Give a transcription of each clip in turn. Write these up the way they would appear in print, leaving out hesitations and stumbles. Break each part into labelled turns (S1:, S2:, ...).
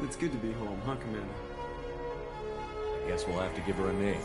S1: It's good to be home, huh, Commander?
S2: I guess we'll have to give her a name.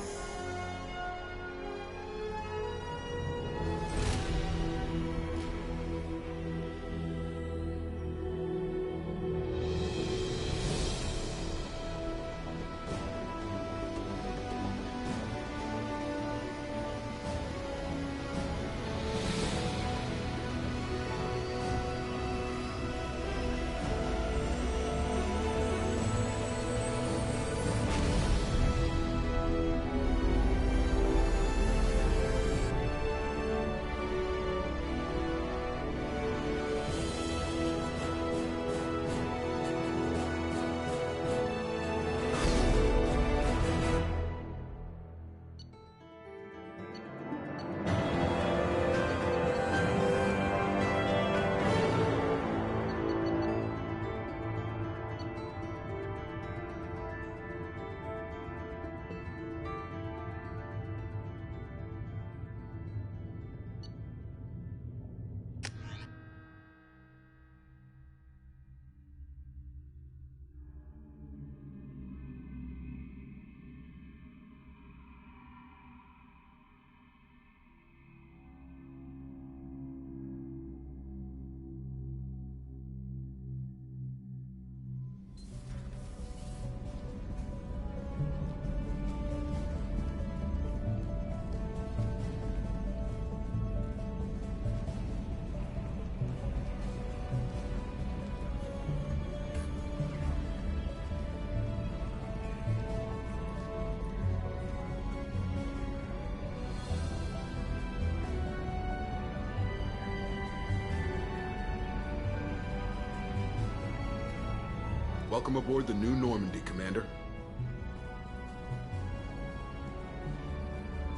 S3: Welcome aboard the New Normandy, Commander.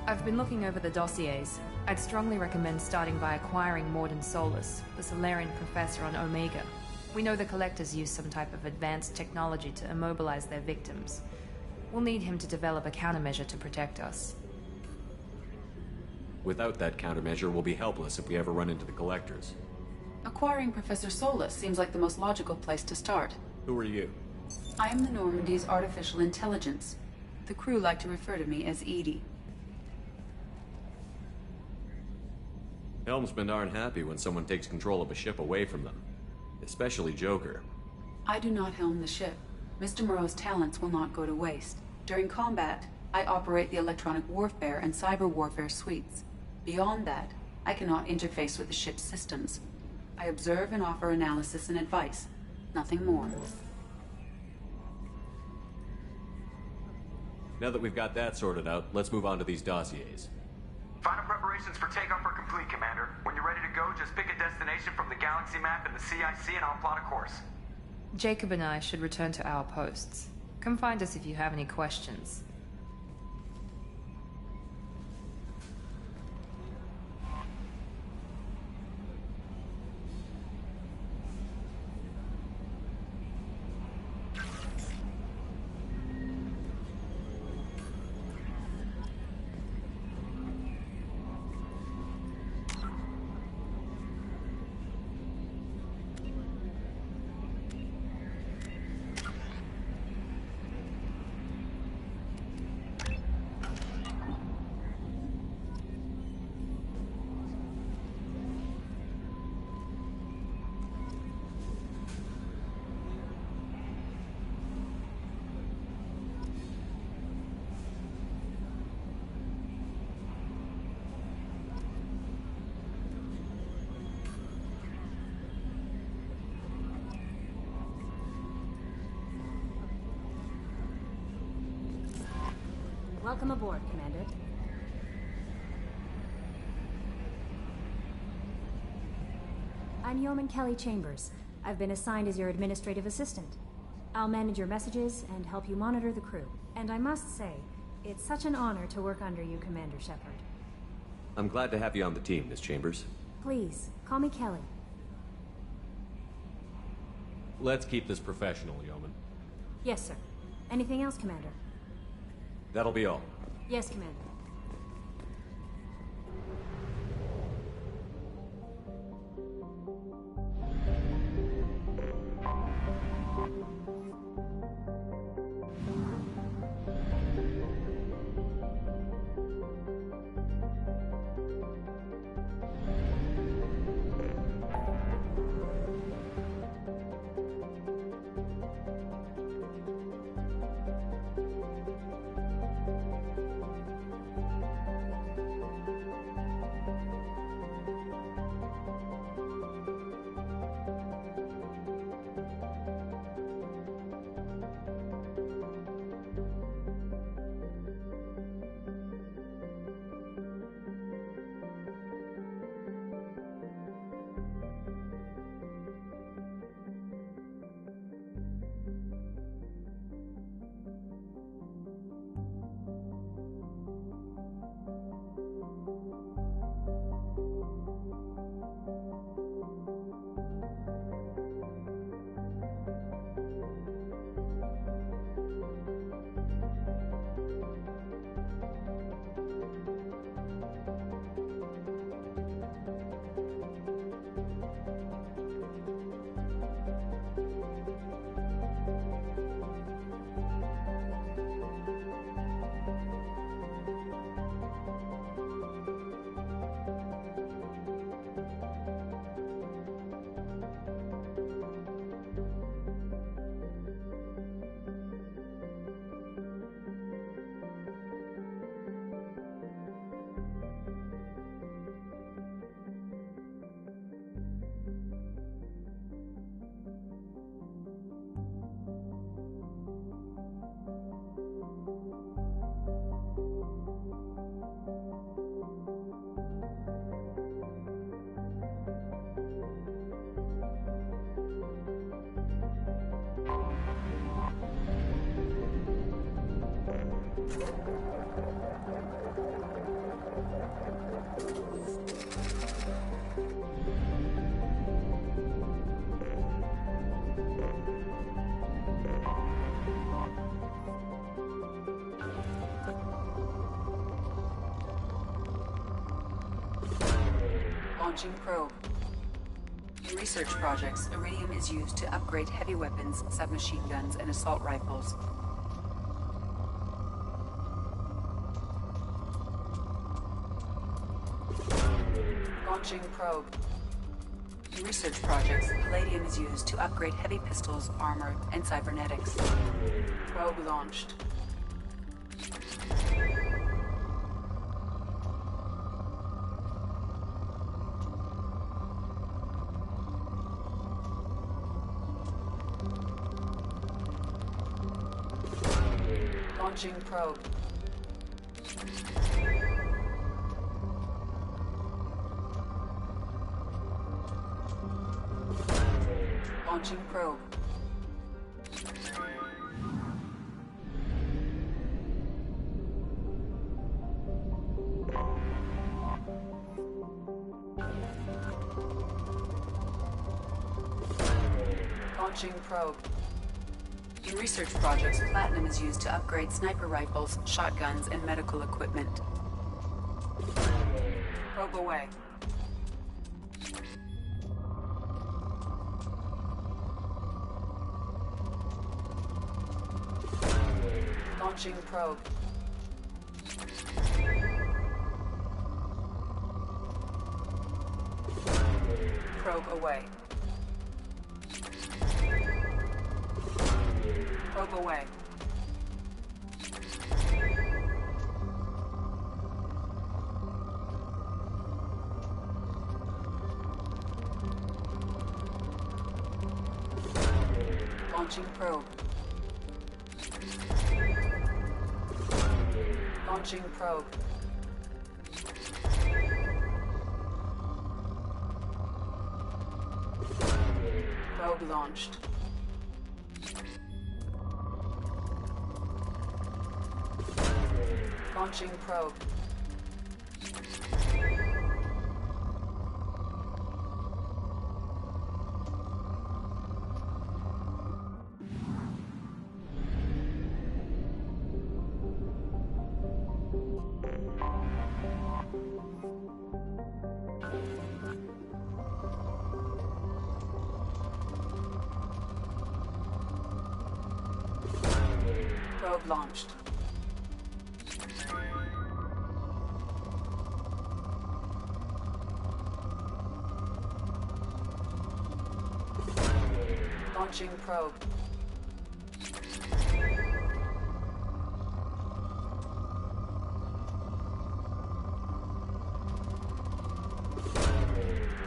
S4: I've been looking over the dossiers. I'd strongly recommend starting by acquiring Morden Solus, the Solarian professor on Omega. We know the Collectors use some type of advanced technology to immobilize their victims. We'll need him to develop a countermeasure to protect us.
S2: Without that countermeasure, we'll be helpless if we ever run into the Collectors.
S5: Acquiring Professor Solus seems like the most logical place to start.
S2: Who are you?
S5: I am the Normandy's artificial intelligence. The crew like to refer to me as Edie.
S2: Helmsmen aren't happy when someone takes control of a ship away from them. Especially Joker.
S5: I do not helm the ship. Mr. Moreau's talents will not go to waste. During combat, I operate the electronic warfare and cyber warfare suites. Beyond that, I cannot interface with the ship's systems. I observe and offer analysis and advice. Nothing more.
S2: Now that we've got that sorted out, let's move on to these dossiers.
S6: Final preparations for takeoff are complete, Commander. When you're ready to go, just pick a destination from the galaxy map in the CIC and I'll plot a course.
S4: Jacob and I should return to our posts. Come find us if you have any questions.
S7: Welcome aboard, Commander. I'm Yeoman Kelly Chambers. I've been assigned as your administrative assistant. I'll manage your messages and help you monitor the crew. And I must say, it's such an honor to work under you, Commander Shepard.
S2: I'm glad to have you on the team, Miss Chambers.
S7: Please, call me Kelly.
S2: Let's keep this professional, Yeoman.
S7: Yes, sir. Anything else, Commander?
S2: That'll be all.
S7: Yes, Commander.
S5: Launching probe. In research projects, iridium is used to upgrade heavy weapons, submachine guns, and assault rifles. Launching probe. In research projects, palladium is used to upgrade heavy pistols, armor, and cybernetics. Probe launched. Launching probe. Launching probe. Launching probe. In research projects, platinum is used to upgrade sniper rifles, shotguns, and medical equipment. Probe away. Launching probe. Probe away. Probe away. Launching probe. Launching probe. Probe launched. Launching probe. Probe launched. Launching probe.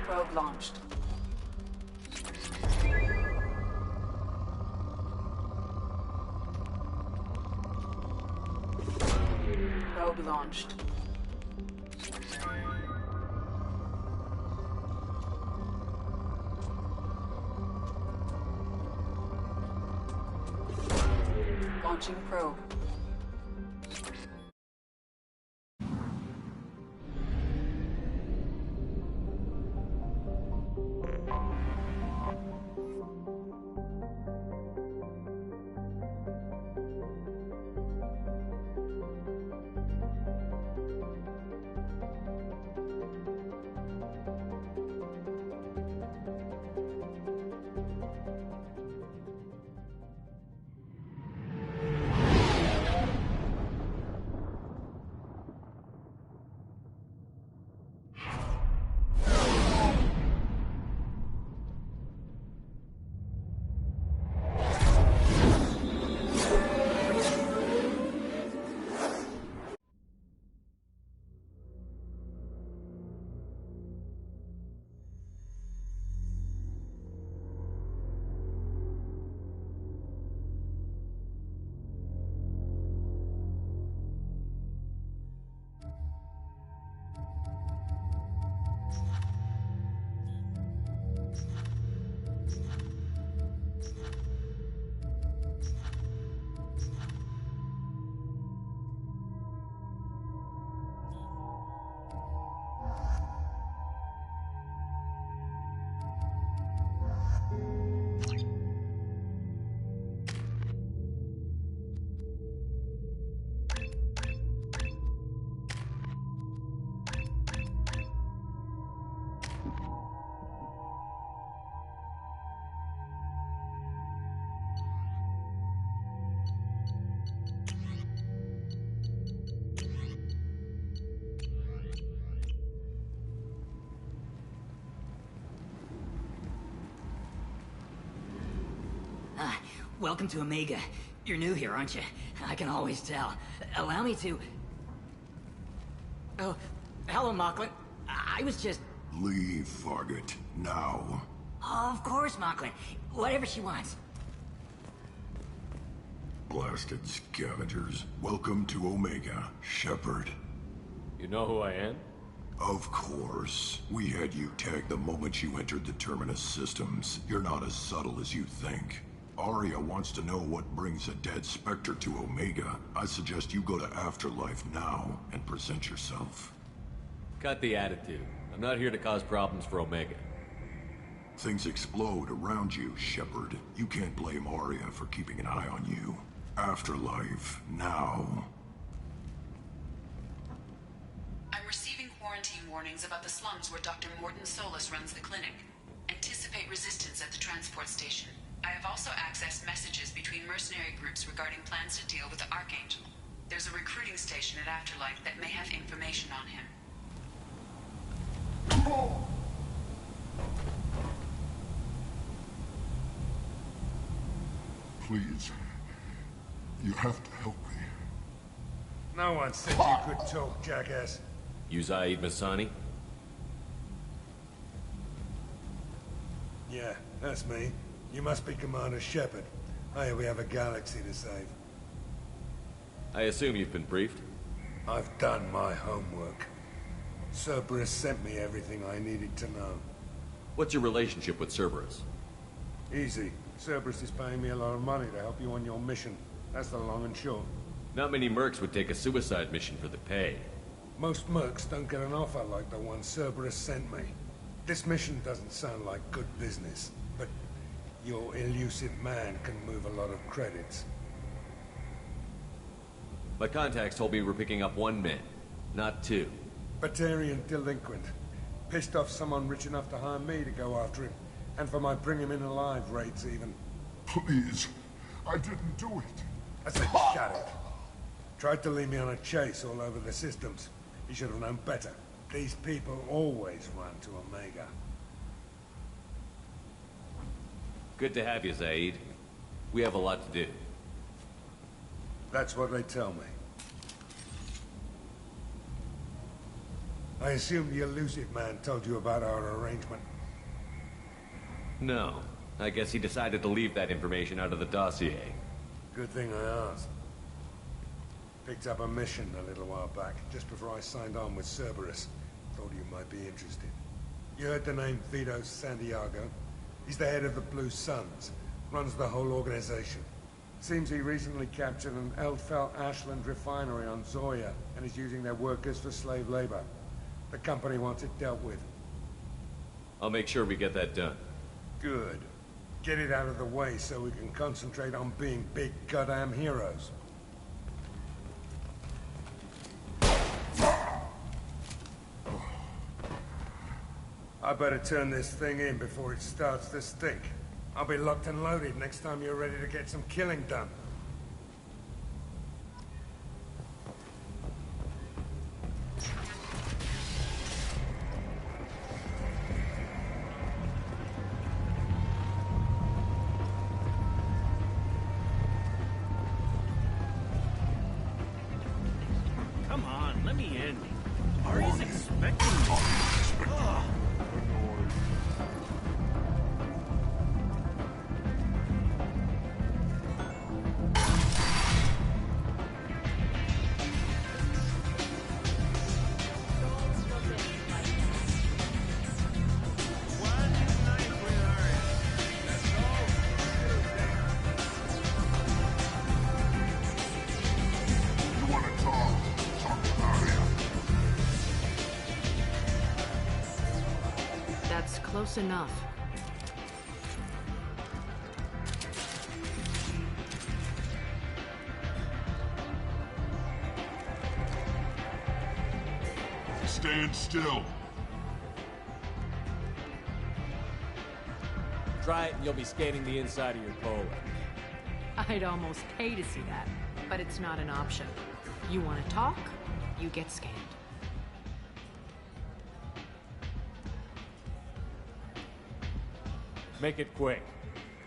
S5: Probe launched. Probe launched. Launching probe.
S1: welcome to Omega. You're new here, aren't you? I can always tell. Allow me to... Oh, hello, Mocklin. I was just...
S8: Leave, Fargate. Now.
S1: Of course, Mocklin. Whatever she wants.
S8: Blasted scavengers. Welcome to Omega, Shepard.
S2: You know who I am?
S8: Of course. We had you tagged the moment you entered the Terminus systems. You're not as subtle as you think. Arya wants to know what brings a dead Spectre to Omega. I suggest you go to Afterlife now and present yourself.
S2: Cut the attitude. I'm not here to cause problems for Omega.
S8: Things explode around you, Shepard. You can't blame Arya for keeping an eye on you. Afterlife, now.
S5: I'm receiving quarantine warnings about the slums where Dr. Morton Solus runs the clinic. Anticipate resistance at the transport station. I have also accessed messages between mercenary groups regarding plans to deal with the Archangel. There's a recruiting station at Afterlife that may have information on him.
S8: Please. You have to help me.
S9: No one said you could talk, jackass.
S2: You Zaid Masani?
S9: Yeah, that's me. You must be Commander Shepard. Hey, we have a galaxy to save.
S2: I assume you've been briefed?
S9: I've done my homework. Cerberus sent me everything I needed to know.
S2: What's your relationship with Cerberus?
S9: Easy. Cerberus is paying me a lot of money to help you on your mission. That's the long and short.
S2: Not many mercs would take a suicide mission for the pay.
S9: Most mercs don't get an offer like the one Cerberus sent me. This mission doesn't sound like good business, but your elusive man can move a lot of credits.
S2: My contacts told me we're picking up one man, not two.
S9: Batarian delinquent. Pissed off someone rich enough to hire me to go after him. And for my bring him in alive rates even.
S8: Please. I didn't do it.
S9: I said shut it. Tried to lead me on a chase all over the systems. He should have known better. These people always run to Omega.
S2: Good to have you, Zaid. We have a lot to do.
S9: That's what they tell me. I assume the elusive man told you about our arrangement.
S2: No. I guess he decided to leave that information out of the dossier.
S9: Good thing I asked. Picked up a mission a little while back, just before I signed on with Cerberus. Thought you might be interested. You heard the name Vito Santiago? He's the head of the Blue Suns. Runs the whole organization. Seems he recently captured an Eldfell Ashland refinery on Zoya and is using their workers for slave labor. The company wants it dealt with.
S2: I'll make sure we get that done.
S9: Good. Get it out of the way so we can concentrate on being big goddamn heroes. I better turn this thing in before it starts to stink. I'll be locked and loaded next time you're ready to get some killing done.
S10: Come on, let me in. Ari's expecting me. Ugh.
S8: You want to talk? Talk to Arya.
S4: That's close enough.
S8: Stand still.
S2: Try it and you'll be scanning the inside of your colon.
S4: I'd almost pay to see that, but it's not an option. You want to talk, you get scanned.
S2: Make it quick.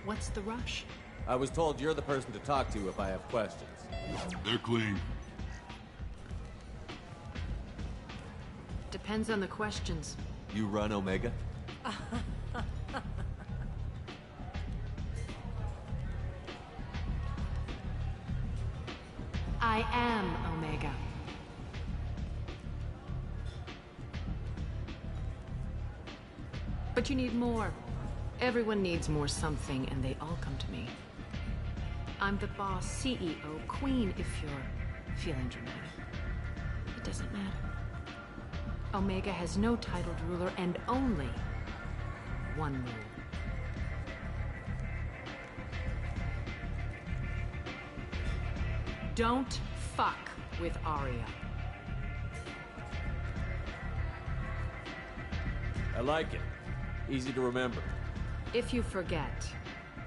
S4: What's the rush?
S2: I was told you're the person to talk to if I have questions.
S8: They're clean.
S11: Depends on the questions.
S2: You run Omega?
S11: I am Omega. But you need more. Everyone needs more something, and they all come to me. I'm the boss, CEO, queen, if you're feeling dramatic. It doesn't matter. Omega has no titled ruler and only one rule. Don't fuck with Aria.
S2: I like it. Easy to remember.
S11: If you forget,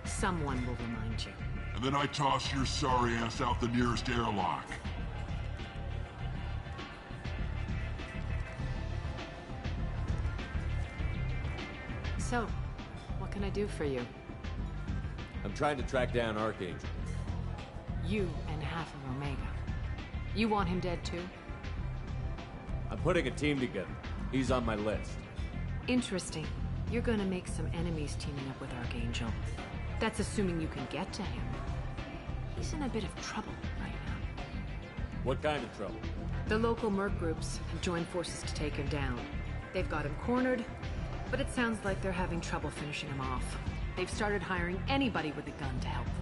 S11: someone will remind you.
S8: And then I toss your sorry ass out the nearest airlock.
S11: So, what can I do for you?
S2: I'm trying to track down Archangel.
S11: You and half of Omega. You want him dead too?
S2: I'm putting a team together. He's on my list.
S11: Interesting. You're gonna make some enemies teaming up with Archangel. That's assuming you can get to him. He's in a bit of trouble right now.
S2: What kind of trouble?
S11: The local merc groups have joined forces to take him down. They've got him cornered, but it sounds like they're having trouble finishing him off. They've started hiring anybody with a gun to help them.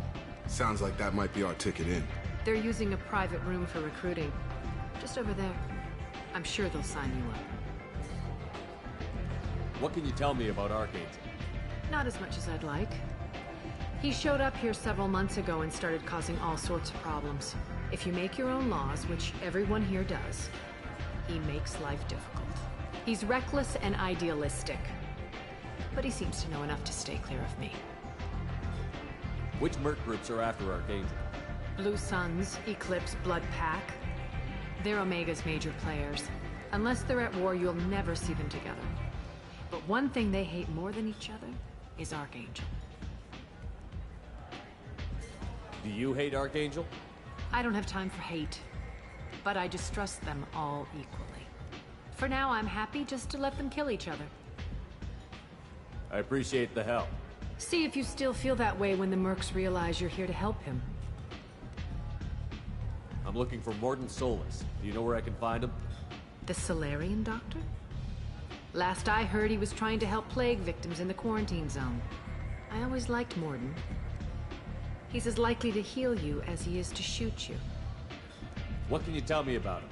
S3: Sounds like that might be our ticket in.
S11: They're using a private room for recruiting. Just over there. I'm sure they'll sign you up.
S2: What can you tell me about Archangel?
S11: Not as much as I'd like. He showed up here several months ago and started causing all sorts of problems. If you make your own laws, which everyone here does, he makes life difficult. He's reckless and idealistic. But he seems to know enough to stay clear of me.
S2: Which merc groups are after Archangel?
S11: Blue Suns, Eclipse, Blood Pack. They're Omega's major players. Unless they're at war, you'll never see them together. But one thing they hate more than each other is Archangel.
S2: Do you hate Archangel?
S11: I don't have time for hate, but I distrust them all equally. For now, I'm happy just to let them kill each other.
S2: I appreciate the help.
S11: See if you still feel that way when the mercs realize you're here to help him.
S2: I'm looking for Morden Solus. Do you know where I can find him?
S11: The Solarian doctor? Last I heard, he was trying to help plague victims in the quarantine zone. I always liked Morden. He's as likely to heal you as he is to shoot you.
S2: What can you tell me about him?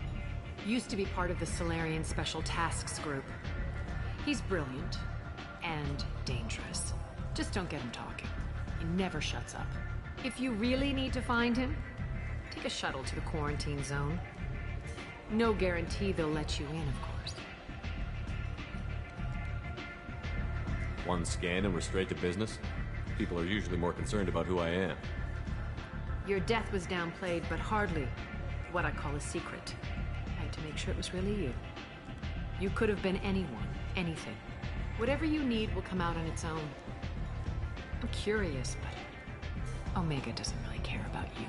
S11: Used to be part of the Solarian Special Tasks Group. He's brilliant and dangerous. Just don't get him talking. He never shuts up. If you really need to find him, take a shuttle to the quarantine zone. No guarantee they'll let you in, of course.
S2: One scan and we're straight to business? People are usually more concerned about who I am.
S11: Your death was downplayed, but hardly what I call a secret. I had to make sure it was really you. You could have been anyone, anything. Whatever you need will come out on its own. I'm curious, but Omega doesn't really care about you.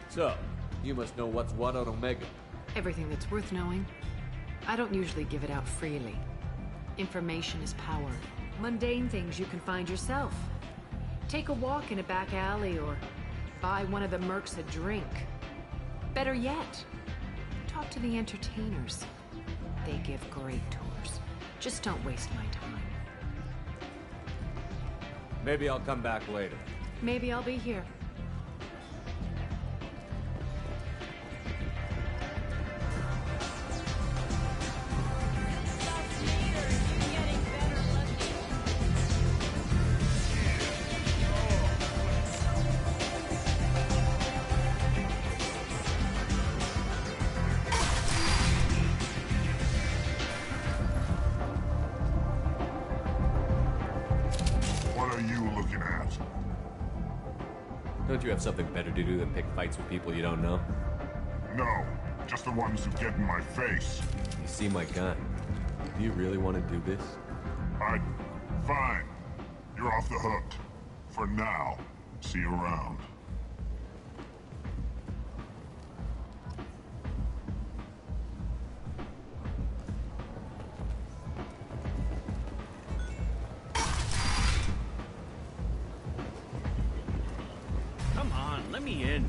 S2: So, you must know what's what on Omega.
S11: Everything that's worth knowing. I don't usually give it out freely. Information is power. Mundane things you can find yourself. Take a walk in a back alley or buy one of the mercs a drink. Better yet, talk to the entertainers. They give great tours. Just don't waste my time.
S2: Maybe I'll come back later.
S11: Maybe I'll be here.
S2: Don't you have something better to do than pick fights with people you don't know?
S8: No, just the ones who get in my face.
S2: You see my gun. Do you really want to do this?
S8: Fine. You're off the hook. For now. See you around.
S10: Come on, let me in.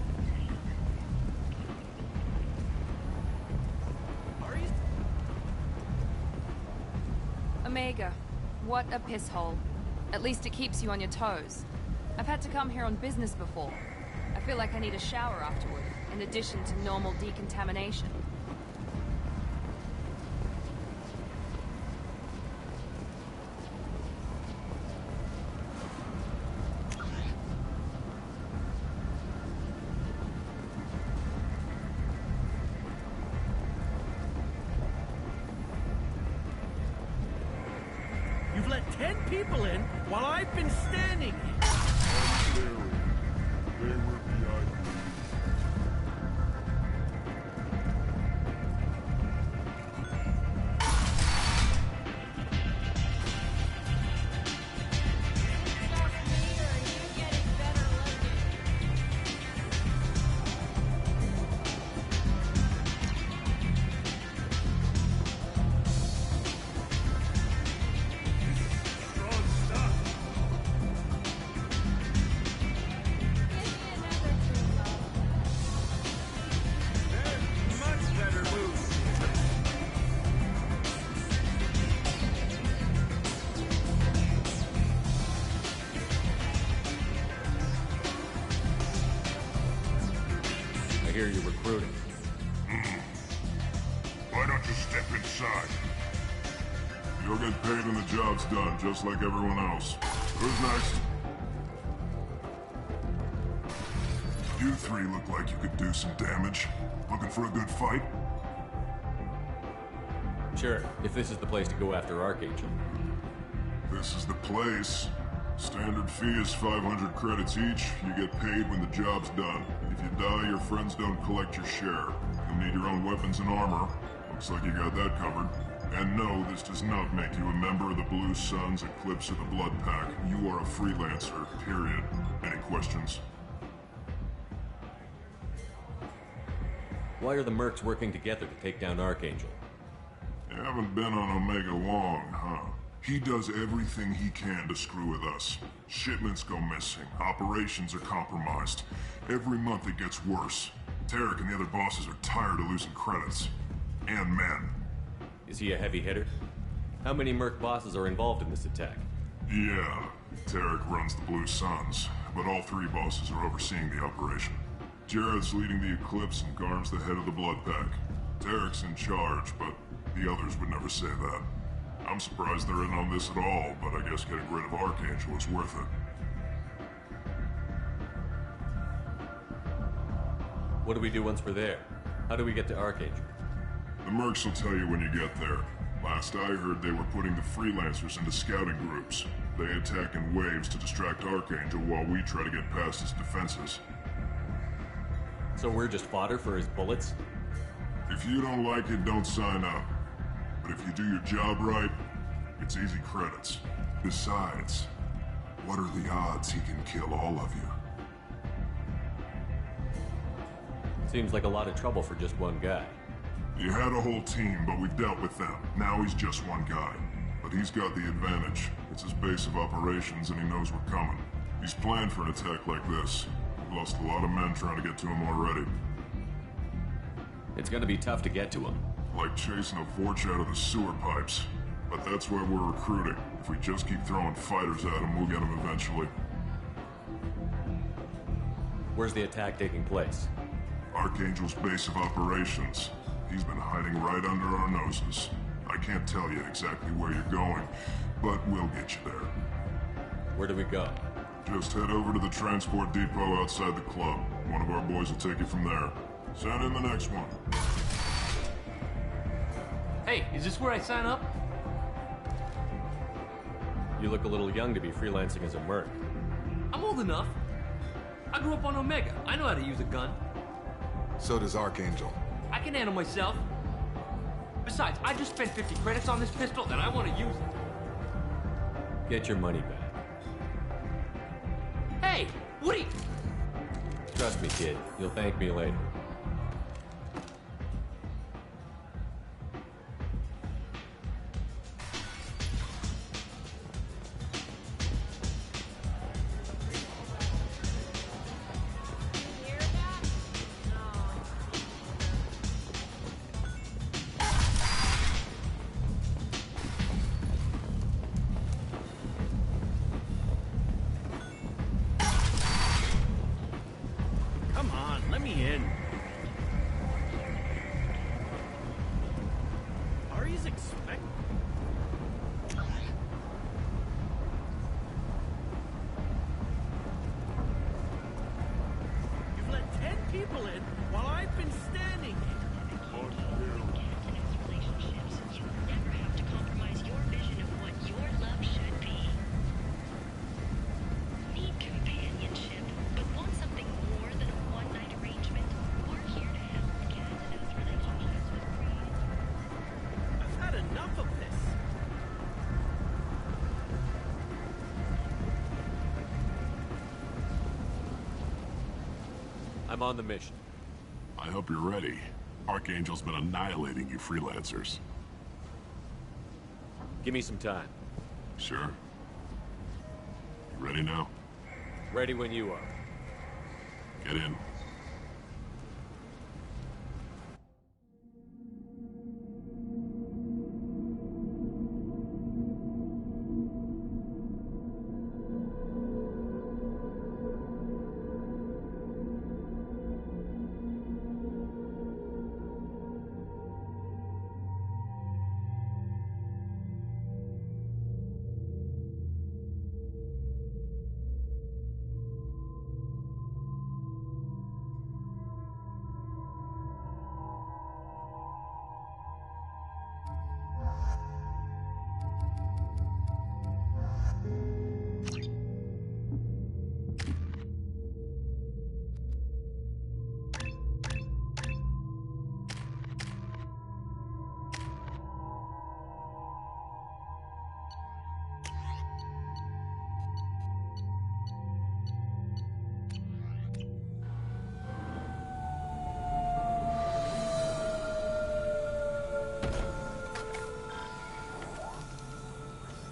S4: Omega, what a piss hole. At least it keeps you on your toes. I've had to come here on business before. I feel like I need a shower afterward, in addition to normal decontamination.
S10: You've let 10 people in while I've been standing.
S8: They were behind me.
S2: I hear you're recruiting.
S8: Why don't you step inside? You'll get paid when the job's done, just like everyone else. Who's next? You three look like you could do some damage. Looking for a good fight?
S2: Sure, if this is the place to go after Archangel.
S8: This is the place. Standard fee is 500 credits each. You get paid when the job's done. If you die, your friends don't collect your share. You'll need your own weapons and armor. Looks like you got that covered. And no, this does not make you a member of the Blue Suns, Eclipse, or the Blood Pack. You are a freelancer, period. Any questions?
S2: Why are the mercs working together to take down Archangel?
S8: You haven't been on Omega long, huh? He does everything he can to screw with us. Shipments go missing. Operations are compromised. Every month it gets worse. Tarek and the other bosses are tired of losing credits. And men.
S2: Is he a heavy hitter? How many merc bosses are involved in this attack?
S8: Yeah, Tarek runs the Blue Suns, but all three bosses are overseeing the operation. Jared's leading the Eclipse and Garm's the head of the Blood Pack. Tarek's in charge, but the others would never say that. I'm surprised they're in on this at all, but I guess getting rid of Archangel is worth it.
S2: What do we do once we're there? How do we get to Archangel?
S8: The mercs will tell you when you get there. Last I heard, they were putting the freelancers into scouting groups. They attack in waves to distract Archangel while we try to get past his defenses.
S2: So we're just fodder for his bullets?
S8: If you don't like it, don't sign up. But if you do your job right, it's easy credits. Besides, what are the odds he can kill all of you?
S2: Seems like a lot of trouble for just one guy.
S8: You had a whole team, but we dealt with them. Now he's just one guy. But he's got the advantage. It's his base of operations and he knows we're coming. He's planned for an attack like this. We've lost a lot of men trying to get to him already.
S2: It's gonna be tough to get to him.
S8: Like chasing a Vorch out of the sewer pipes. But that's why we're recruiting. If we just keep throwing fighters at him, we'll get him eventually.
S2: Where's the attack taking place?
S8: Archangel's base of operations. He's been hiding right under our noses. I can't tell you exactly where you're going, but we'll get you there.
S2: Where do we go?
S8: Just head over to the transport depot outside the club. One of our boys will take you from there. Send in the next one.
S12: Hey, is this where I sign up?
S2: You look a little young to be freelancing as a merc.
S12: I'm old enough. I grew up on Omega. I know how to use a gun.
S3: So does Archangel.
S12: I can handle myself. Besides, I just spent 50 credits on this pistol and I want to use it.
S2: Get your money back.
S12: Hey, what are you...
S2: Trust me, kid. You'll thank me later.
S10: Come on, let me in. Ari's expect... You've let 10 people in while I've been standing here. I've had enough of this.
S2: I'm on the mission.
S8: I hope you're ready. Archangel's been annihilating you freelancers.
S2: Give me some time.
S8: Sure. You ready now?
S2: Ready when you are.
S8: Get in.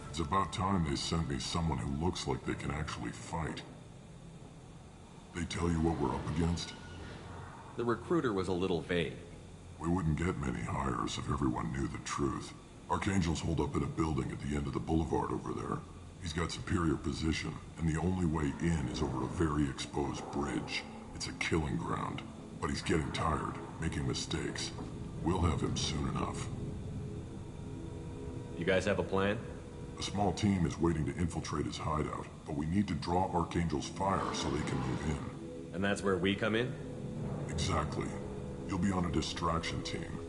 S8: It's about time they sent me someone who looks like they can actually fight. They tell you what we're up against?
S2: The recruiter was a little vague.
S8: We wouldn't get many hires if everyone knew the truth. Archangel's holed up in a building at the end of the boulevard over there. He's got superior position, and the only way in is over a very exposed bridge. It's a killing ground. But he's getting tired, making mistakes. We'll have him soon enough.
S2: You guys have a plan?
S8: A small team is waiting to infiltrate his hideout, but we need to draw Archangel's fire so they can move in.
S2: And that's where we come in?
S8: Exactly. You'll be on a distraction team.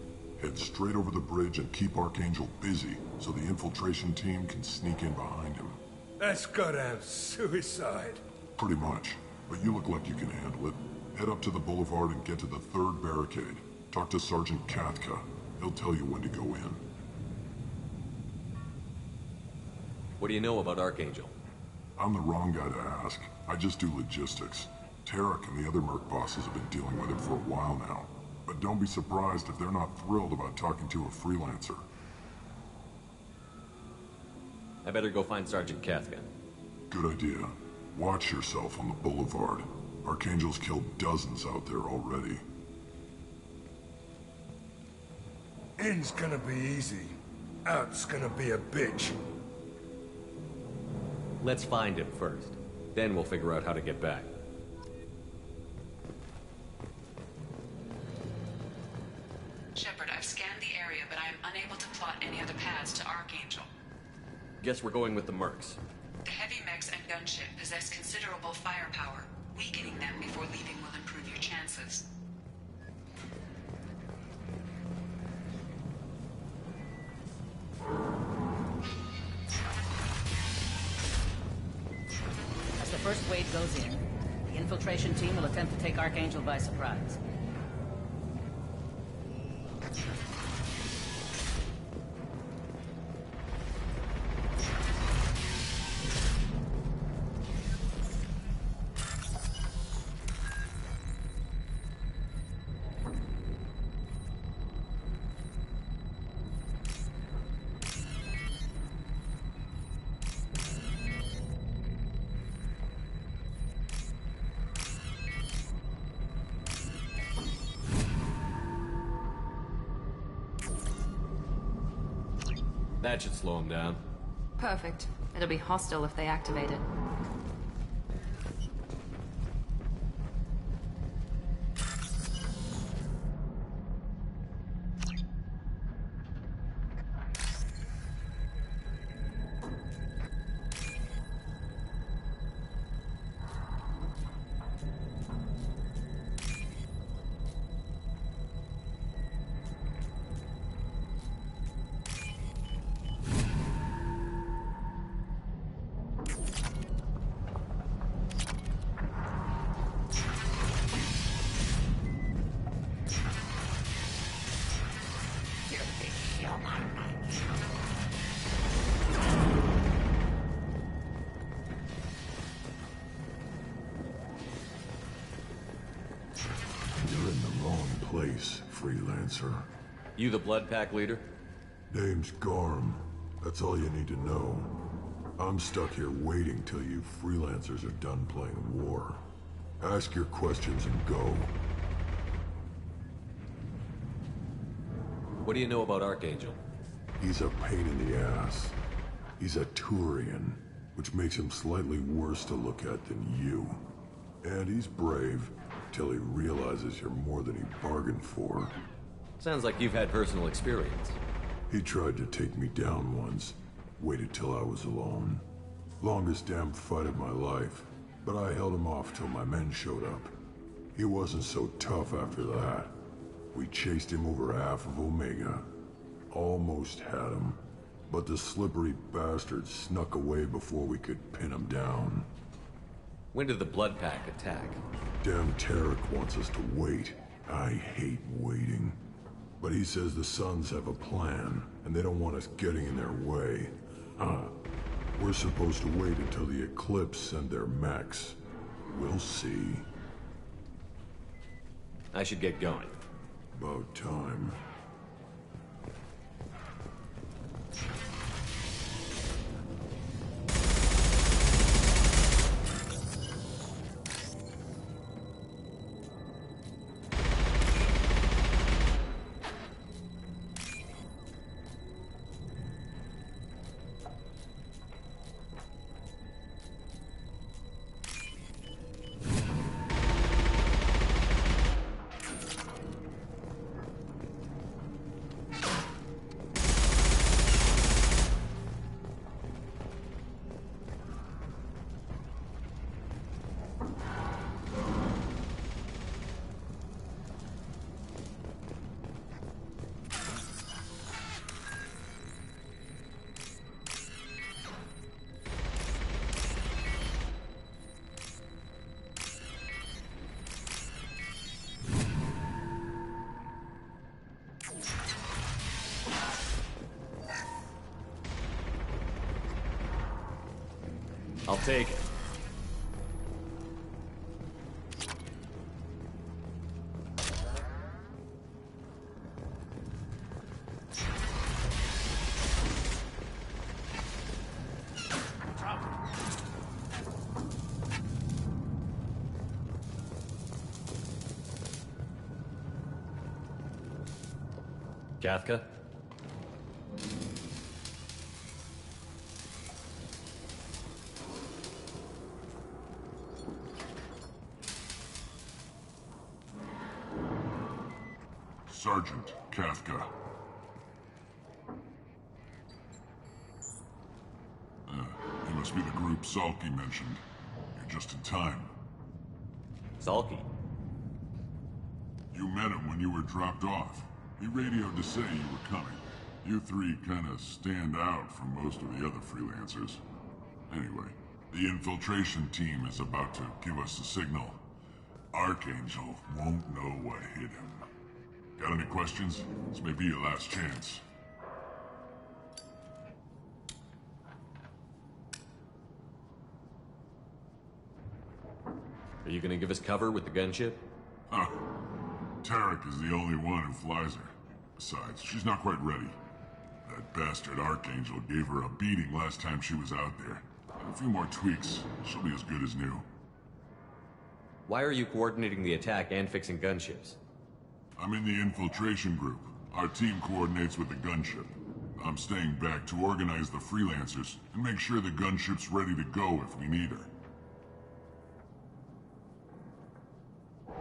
S8: Head straight over the bridge and keep Archangel busy so the infiltration team can sneak in behind him.
S9: That's goddamn suicide.
S8: Pretty much. But you look like you can handle it. Head up to the boulevard and get to the third barricade. Talk to Sergeant Katka. He'll tell you when to go in.
S2: What do you know about Archangel?
S8: I'm the wrong guy to ask. I just do logistics. Tarek and the other merc bosses have been dealing with him for a while now. But don't be surprised if they're not thrilled about talking to a freelancer.
S2: I better go find Sergeant Katka.
S8: Good idea. Watch yourself on the boulevard. Archangel's killed dozens out there already.
S9: In's gonna be easy. Out's gonna be a bitch.
S2: Let's find him first. Then we'll figure out how to get back.
S5: Shepard, I've scanned the area, but I am unable to plot any other paths to Archangel.
S2: Guess we're going with the mercs.
S5: The heavy mechs and gunship possess considerable firepower. Weakening them before leaving will improve your chances.
S13: As the first wave goes in, the infiltration team will attempt to take Archangel by surprise.
S2: That should slow them down.
S4: Perfect. It'll be hostile if they activate it.
S8: Freelancer.
S2: You the Blood Pack leader?
S8: Name's Garm. That's all you need to know. I'm stuck here waiting till you freelancers are done playing war. Ask your questions and go.
S2: What do you know about Archangel?
S8: He's a pain in the ass. He's a Turian, which makes him slightly worse to look at than you. And he's brave, till he realizes you're more than he bargained for.
S2: Sounds like you've had personal experience.
S8: He tried to take me down once. Waited till I was alone. Longest damn fight of my life. But I held him off till my men showed up. He wasn't so tough after that. We chased him over half of Omega. Almost had him. But the slippery bastard snuck away before we could pin him down.
S2: When did the Blood Pack attack?
S8: Damn Tarek wants us to wait. I hate waiting. But he says the Suns have a plan, and they don't want us getting in their way. We're supposed to wait until the Eclipse send their mechs. We'll see.
S2: I should get going.
S8: About time.
S2: I'll take it. Kathka?
S8: Sergeant Kathka. You must be the group Salky mentioned. You're just in time.
S2: Salky?
S8: You met him when you were dropped off. He radioed to say you were coming. You three kind of stand out from most of the other freelancers. Anyway, the infiltration team is about to give us a signal. Archangel won't know what hit him. Got any questions? This may be your last chance.
S2: Are you gonna give us cover with the gunship?
S8: Huh. Tarek is the only one who flies her. Besides, she's not quite ready. That bastard Archangel gave her a beating last time she was out there. A few more tweaks, she'll be as good as new.
S2: Why are you coordinating the attack and fixing gunships?
S8: I'm in the infiltration group. Our team coordinates with the gunship. I'm staying back to organize the freelancers and make sure the gunship's ready to go if we need her.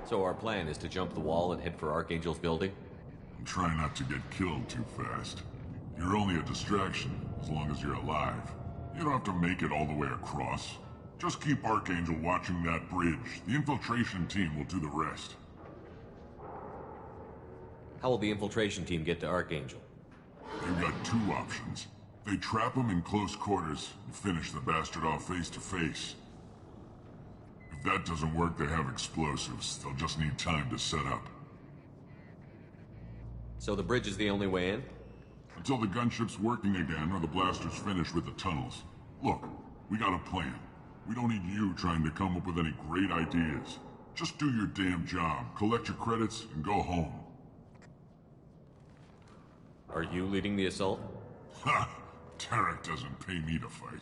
S2: So our plan is to jump the wall and head for Archangel's building?
S8: And try not to get killed too fast. You're only a distraction, as long as you're alive. You don't have to make it all the way across. Just keep Archangel watching that bridge. The infiltration team will do the rest.
S2: How will the infiltration team get to Archangel?
S8: They've got two options. They trap him in close quarters and finish the bastard off face to face. If that doesn't work, they have explosives. They'll just need time to set up.
S2: So the bridge is the only way in?
S8: Until the gunship's working again or the blasters finish with the tunnels. Look, we got a plan. We don't need you trying to come up with any great ideas. Just do your damn job, collect your credits, and go home.
S2: Are you leading the assault?
S8: Ha! Tarek doesn't pay me to fight.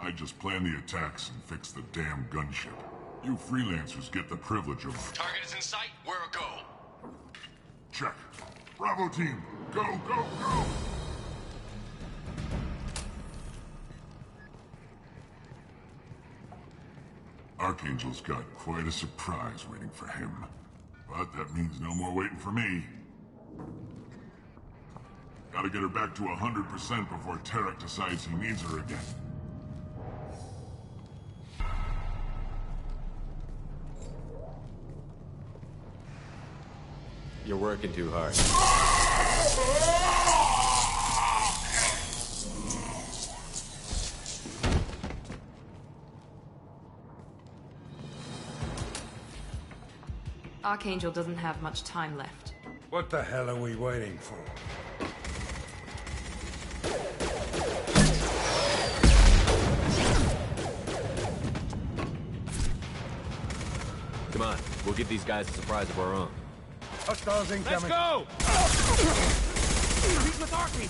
S8: I just plan the attacks and fix the damn gunship. You freelancers get the privilege of...
S14: Target is in sight. We're a go.
S8: Check. Bravo team, go, go, go! Archangel's got quite a surprise waiting for him. But that means no more waiting for me. Gotta get her back to 100% before Tarek decides he needs her again.
S2: You're working too hard.
S4: Archangel doesn't have much time left.
S9: What the hell are we waiting for?
S2: Come on, we'll give these guys a surprise of our own.
S9: Hostiles incoming.
S10: Let's go! He's with Archie!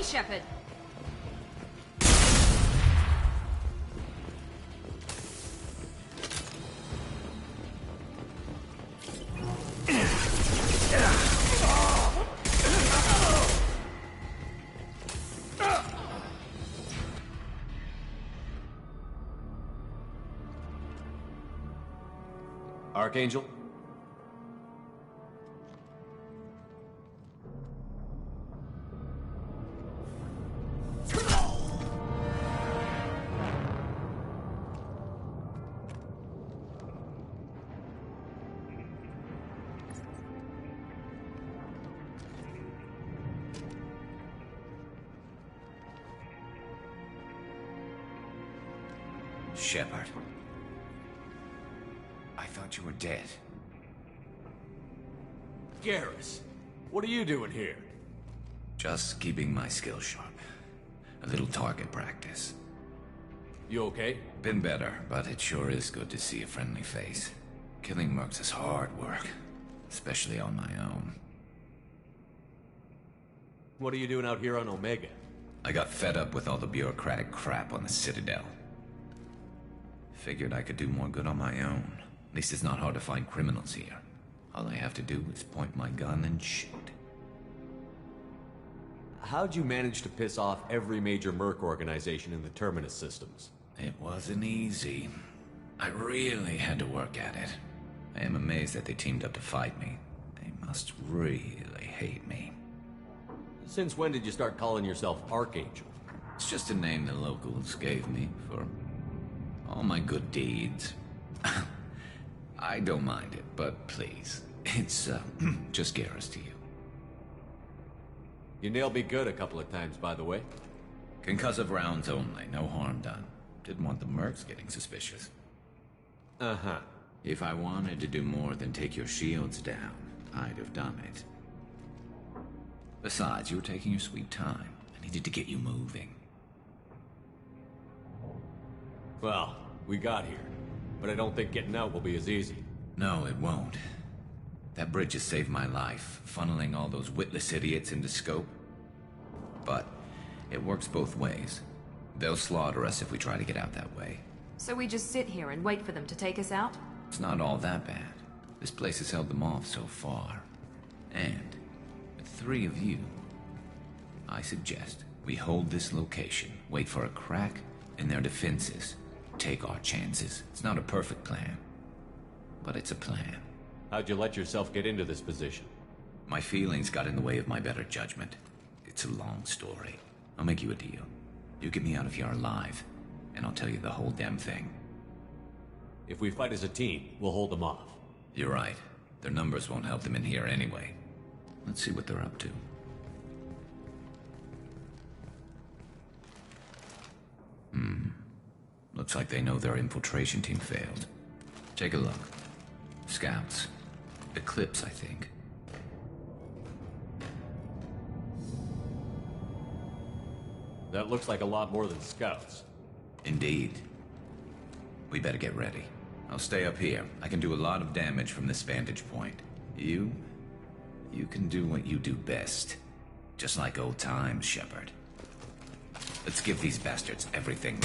S4: Shepard.
S2: Archangel?
S15: Shepard. I thought you were dead.
S2: Garrus, what are you doing here?
S15: Just keeping my skills sharp. A little target practice.
S2: You okay?
S15: Been better, but it sure is good to see a friendly face. Killing mercs is hard work, especially on my own.
S2: What are you doing out here on Omega?
S15: I got fed up with all the bureaucratic crap on the Citadel. Figured I could do more good on my own. At least it's not hard to find criminals here. All I have to do is point my gun and shoot.
S2: How'd you manage to piss off every major merc organization in the Terminus systems?
S15: It wasn't easy. I really had to work at it. I am amazed that they teamed up to fight me. They must really hate me.
S2: Since when did you start calling yourself Archangel?
S15: It's just a name the locals gave me for all my good deeds. I don't mind it, but please, it's just Garrus to you.
S2: You nailed me good a couple of times, by the way.
S15: Concussive rounds only, no harm done. Didn't want the mercs getting suspicious.
S2: Uh-huh.
S15: If I wanted to do more than take your shields down, I'd have done it. Besides, you were taking your sweet time. I needed to get you moving.
S2: Well, we got here. But I don't think getting out will be as easy.
S15: No, it won't. That bridge has saved my life, funneling all those witless idiots into scope. But it works both ways. They'll slaughter us if we try to get out that way.
S4: So we just sit here and wait for them to take us out?
S15: It's not all that bad. This place has held them off so far. And with 3 of you, I suggest we hold this location, wait for a crack in their defenses, take our chances. It's not a perfect plan, but it's a plan.
S2: How'd you let yourself get into this position?
S15: My feelings got in the way of my better judgment. It's a long story. I'll make you a deal. You get me out of here alive, and I'll tell you the whole damn thing.
S2: If we fight as a team, we'll hold them off.
S15: You're right. Their numbers won't help them in here anyway. Let's see what they're up to. Looks like they know their infiltration team failed. Take a look. Scouts. Eclipse, I think.
S2: That looks like a lot more than scouts.
S15: Indeed. We better get ready. I'll stay up here. I can do a lot of damage from this vantage point. You can do what you do best. Just like old times, Shepard. Let's give these bastards everything.